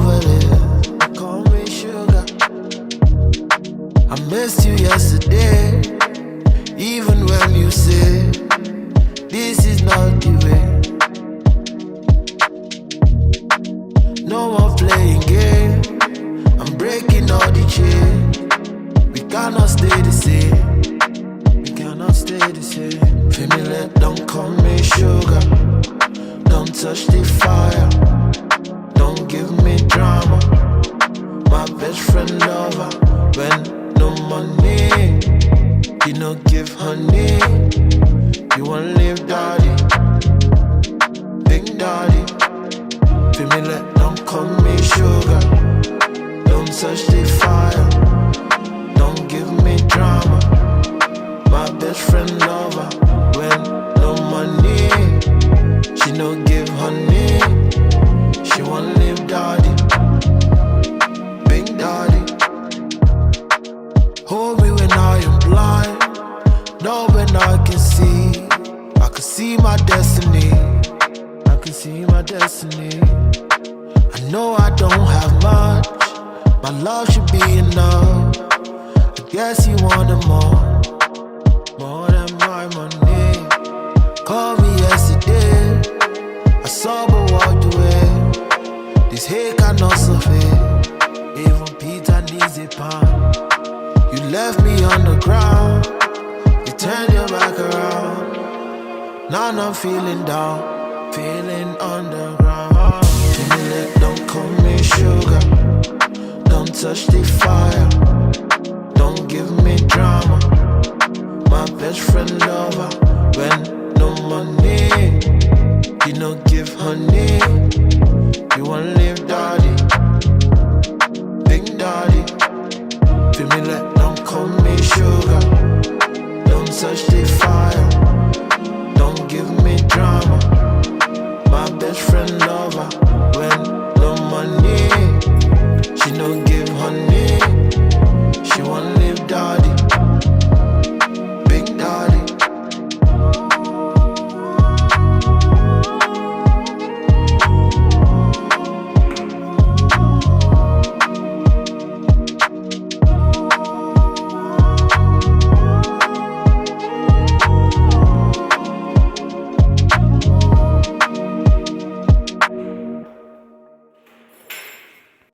over this. Call me sugar. I missed you yesterday, even when you said this is not the way. No more playing games, I'm breaking all the chains. We cannot stay the same, we cannot stay the same. Family, don't call me sugar, don't touch the fire, don't give me drama. My best friend lover, when no money, you no give honey. You want live daddy, big daddy. Family, don't call me sugar, don't touch the fire, don't give me drama. My best friend lover, when no money, she no give honey. She want live daddy, big daddy. Hold me when I am blind, know when I can see. I can see my destiny, I can see my destiny. I know I don't have much, my love should be enough. I guess you wanted more than my money. Called me yesterday, I saw but walked away. This hate cannot survive, even Peter needs a pound. You left me on the ground, you turned your back around. Now I'm feeling down, feeling underground. Family, don't call me sugar, don't touch the fire, don't give me drama. My best friend lover, when no money, you no give honey. You want live daddy, big daddy. Family, don't call me sugar, don't touch the fire,